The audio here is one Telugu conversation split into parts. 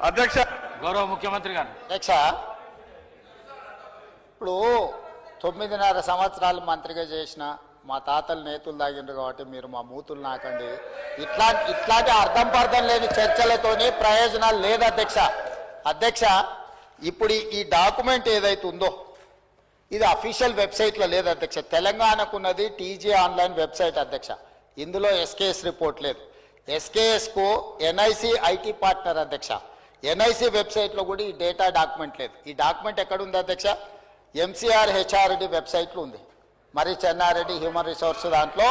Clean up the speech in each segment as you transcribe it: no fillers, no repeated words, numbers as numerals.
అధ్యక్ష గౌరవ ముఖ్యమంత్రి గారు. అధ్యక్ష, ఇప్పుడు 9.5 సంవత్సరాలు మంత్రిగా చేసిన మా తాతలు నేతులు తాగిండ్రు కాబట్టి మీరు మా మూతులు నాకండి. ఇట్లాంటి అర్థం పర్థం లేని చర్చలతోని ప్రయోజనాలు లేదు అధ్యక్ష. అధ్యక్ష, ఇప్పుడు ఈ డాక్యుమెంట్ ఏదైతే ఉందో ఇది అఫీషియల్ వెబ్సైట్లో లేదు అధ్యక్ష. తెలంగాణకున్నది టీజీ ఆన్లైన్ వెబ్సైట్ అధ్యక్ష. ఇందులో ఎస్కేఎస్ రిపోర్ట్ లేదు. ఎస్కేఎస్కు ఎన్ఐసి ఐటీ పార్ట్నర్ అధ్యక్ష. ఎన్ఐసి వెబ్సైట్లో కూడా ఈ డేటా డాక్యుమెంట్ లేదు. ఈ డాక్యుమెంట్ ఎక్కడ ఉంది అధ్యక్ష? ఎంసీఆర్ హెచ్ఆర్డి వెబ్సైట్లో ఉంది. మరి చెన్నారెడ్డి హ్యూమన్ రిసోర్స్ దాంట్లో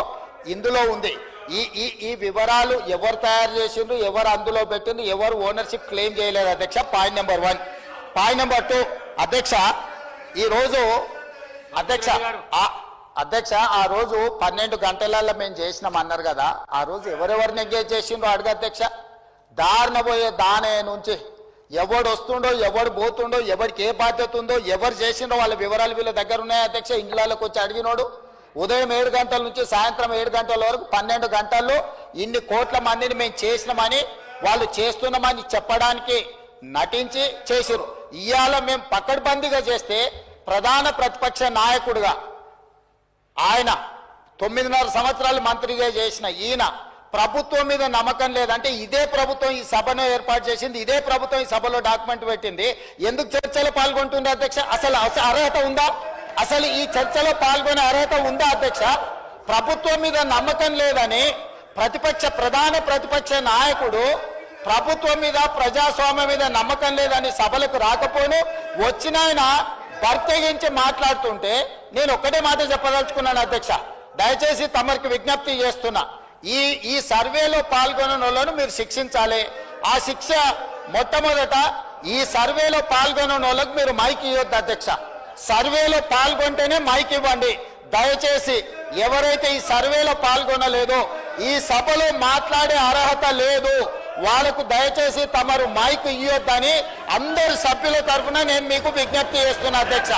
ఇందులో ఉంది. ఈ వివరాలు ఎవరు తయారు చేసిండ్రు, ఎవరు అందులో పెట్టిండ్రు, ఎవరు ఓనర్షిప్ క్లెయిమ్ చేయలేదు అధ్యక్ష. Point number 1. పాయింట్ నెంబర్ 2 అధ్యక్ష, ఈరోజు అధ్యక్ష ఆ రోజు 12 గంటలలో మేము చేసినాం అన్నారు కదా. ఆ రోజు ఎవరెవరిని ఎంగేజ్ చేసిండ్రో అడుగు అధ్యక్ష. దారిన పోయే దానే నుంచి ఎవడు వస్తుండో, ఎవడు పోతుండో, ఎవరికి ఏ బాధ్యత ఉందో, ఎవరు చేసిండో వాళ్ళ వివరాలు వీళ్ళ దగ్గర ఉన్నాయి అధ్యక్ష. ఇండ్లలోకి వచ్చి అడిగినోడు ఉదయం 7 గంటల నుంచి సాయంత్రం 7 గంటల వరకు 12 గంటల్లో ఇన్ని కోట్ల మందిని మేము చేసినామని వాళ్ళు చేస్తున్నామని చెప్పడానికి నటించి చేసిరు. ఇవాళ మేము పకడ్బందీగా చేస్తే ప్రధాన ప్రతిపక్ష నాయకుడుగా ఆయన 9.5 సంవత్సరాలు మంత్రిగా చేసిన ఈయన ప్రభుత్వం మీద నమ్మకం లేదంటే ఇదే ప్రభుత్వం ఈ సభను ఏర్పాటు చేసింది, ఇదే ప్రభుత్వం ఈ సభలో డాక్యుమెంట్ పెట్టింది. ఎందుకు చర్చలో పాల్గొంటుంది అధ్యక్ష? అసలు అర్హత ఉందా? అసలు ఈ చర్చలో పాల్గొనే అర్హత ఉందా అధ్యక్ష? ప్రభుత్వం మీద నమ్మకం లేదని ప్రధాన ప్రతిపక్ష నాయకుడు ప్రభుత్వం మీద ప్రజాస్వామ్యం మీద నమ్మకం లేదని సభలకు రాకపోను వచ్చిన ఆయన బర్తగించి మాట్లాడుతుంటే నేను ఒక్కటే మాట చెప్పదలుచుకున్నాను అధ్యక్ష. దయచేసి తమరికి విజ్ఞప్తి చేస్తున్నా, ఈ సర్వేలో పాల్గొన్న వాళ్ళను మీరు శిక్షించాలి. ఆ శిక్ష మొట్టమొదట ఈ సర్వేలో పాల్గొన్న వాళ్ళకు మీరు మైక్ ఇవ్వద్దు అధ్యక్ష. సర్వేలో పాల్గొంటేనే మైక్ ఇవ్వండి దయచేసి. ఎవరైతే ఈ సర్వేలో పాల్గొనలేదో, ఈ సభలో మాట్లాడే అర్హత లేదు, వాళ్ళకు దయచేసి తమరు మైక్ ఇవ్వద్దని అందరు సభ్యుల తరఫున నేను మీకు విజ్ఞప్తి చేస్తున్నా అధ్యక్ష.